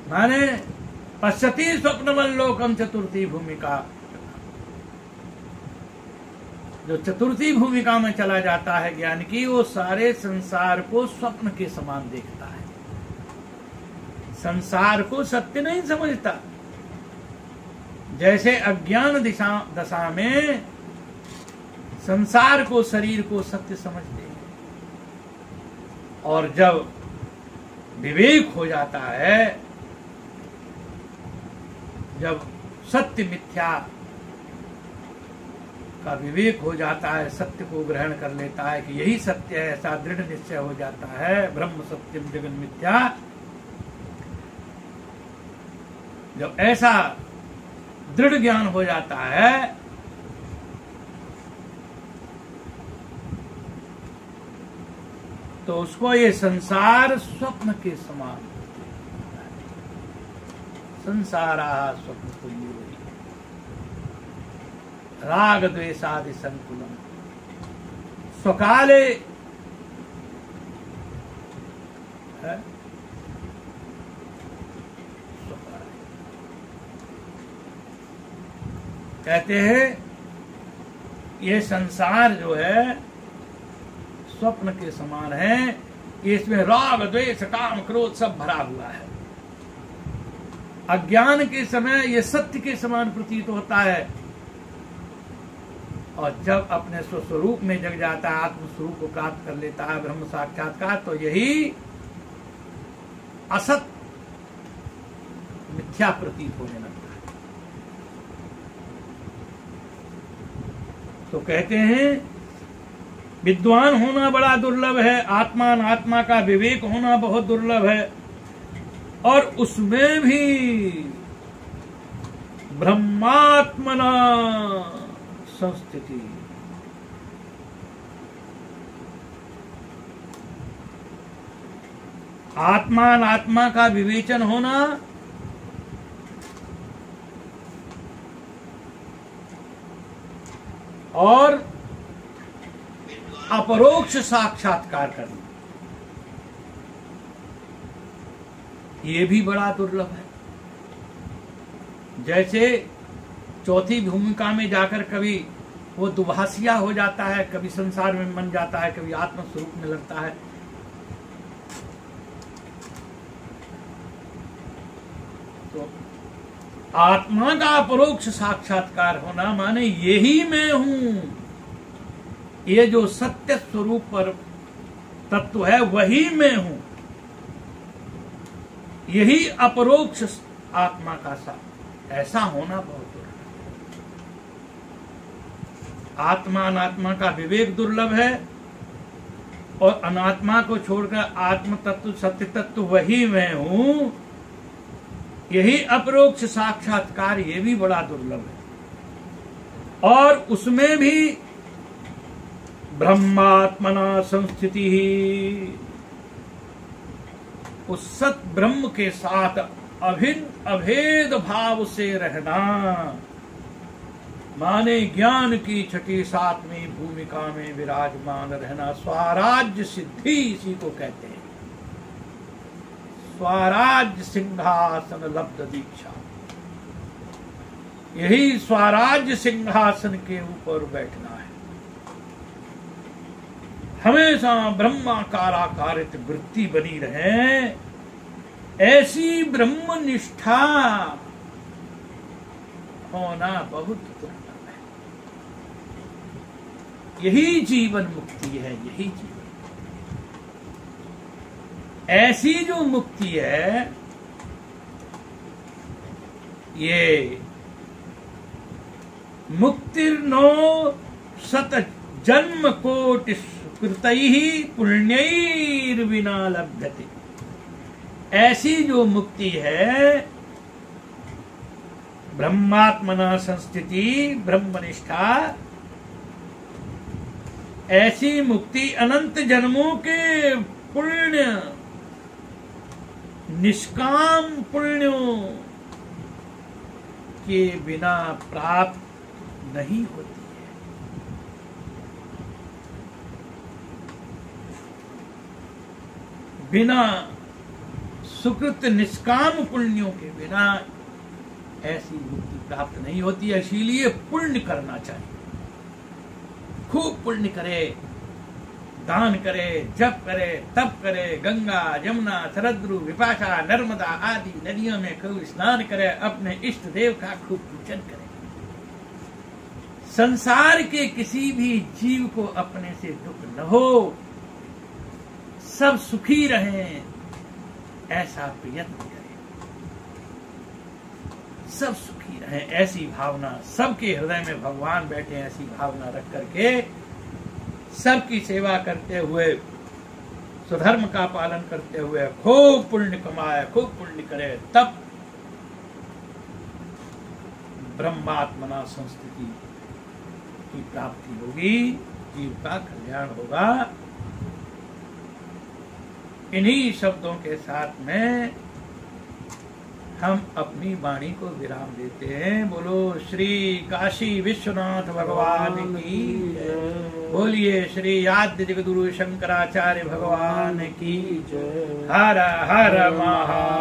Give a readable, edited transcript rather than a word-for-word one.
माने पश्यति स्वप्नमल्लोकम चतुर्थी भूमिका। जो चतुर्थी भूमिका में चला जाता है ज्ञान की, वो सारे संसार को स्वप्न के समान देखता है, संसार को सत्य नहीं समझता। जैसे अज्ञान दशा में संसार को, शरीर को सत्य समझते हैं, और जब विवेक हो जाता है, जब सत्य मिथ्या का विवेक हो जाता है, सत्य को ग्रहण कर लेता है कि यही सत्य है, ऐसा दृढ़ निश्चय हो जाता है, ब्रह्म सत्यम जगन मिथ्या। जब ऐसा दृढ़ ज्ञान हो जाता है, तो उसको ये संसार स्वप्न के समान, संसारा स्वप्न तुल्यो राग द्वेषादि संकुलम स्वकाले है, कहते हैं ये संसार जो है स्वप्न के समान है, इसमें राग द्वेष काम क्रोध सब भरा हुआ है। अज्ञान के समय ये सत्य के समान प्रतीत होता है, और जब अपने स्वस्वरूप में जग जाता है, आत्म स्वरूप को प्राप्त कर लेता है, ब्रह्म साक्षात्कार, तो यही असत मिथ्या प्रतीत होने लगता है। तो कहते हैं विद्वान होना बड़ा दुर्लभ है, आत्मा अनात्मा का विवेक होना बहुत दुर्लभ है, और उसमें भी ब्रह्मात्मना संस्थिति, आत्मा अनात्मा का विवेचन होना, और अपरोक्ष साक्षात्कार करना, ये भी बड़ा दुर्लभ है। जैसे चौथी भूमिका में जाकर कभी वो दुभाषिया हो जाता है, कभी संसार में मन जाता है, कभी आत्म स्वरूप में लगता है। तो आत्मा का अपरोक्ष साक्षात्कार होना माने यही मैं हूं, ये जो सत्य स्वरूप पर तत्व है वही मैं हूं, यही अपरोक्ष आत्मा का साथ, ऐसा होना बहुत दुर्लभ। आत्मा अनात्मा का विवेक दुर्लभ है, और अनात्मा को छोड़कर आत्म तत्व सत्य तत्व वही मैं हूं, यही अपरोक्ष साक्षात्कार, ये भी बड़ा दुर्लभ है। और उसमें भी ब्रह्मात्मना संस्थिति ही, उस सत ब्रह्म के साथ अभिन्न अभेद भाव से रहना, माने ज्ञान की छठी सातवीं भूमिका में विराजमान रहना, स्वराज्य सिद्धि इसी को कहते हैं, स्वराज्य सिंहासन लब्ध दीक्षा। यही स्वराज्य सिंहासन के ऊपर बैठना है, हमेशा ब्रह्माकाराकारित वृत्ति बनी रहे, ऐसी ब्रह्म निष्ठा होना बहुत दुर्लभ है। यही जीवन मुक्ति है, यही जीवन, ऐसी जो मुक्ति है, ये मुक्तिर्नो सत जन्म कोटि कृतैहि पुण्यैर्विना लभ्यते। ऐसी जो मुक्ति है, ब्रह्मात्मना संस्थिति, ब्रह्मनिष्ठा, ऐसी मुक्ति अनंत जन्मों के पुण्य, निष्काम पुण्यों के बिना प्राप्त नहीं होती है। बिना सुकृत निष्काम पुण्यों के बिना ऐसी मुक्ति प्राप्त नहीं होती है। इसीलिए पुण्य करना चाहिए, खूब पुण्य करे, दान करे, जप करे, तप करे, गंगा यमुना सरद्रु विपाशा नर्मदा आदि नदियों में खूब स्नान करे, अपने इष्ट देव का खूब पूजन करे। संसार के किसी भी जीव को अपने से दुख न हो, सब सुखी रहें, ऐसा प्रयत्न करें। सब सुखी रहें ऐसी भावना, सबके हृदय में भगवान बैठे ऐसी भावना रख करके सबकी सेवा करते हुए, स्वधर्म का पालन करते हुए खूब पुण्य कमाए, खूब पुण्य करे, तब ब्रह्मात्मना संस्थिति की प्राप्ति होगी, जीव का कल्याण होगा। इन्हीं शब्दों के साथ में हम अपनी वाणी को विराम देते हैं। बोलो श्री काशी विश्वनाथ भगवान की, बोलिए श्री आद्य जगद्गुरु शंकराचार्य भगवान की। हर हर महा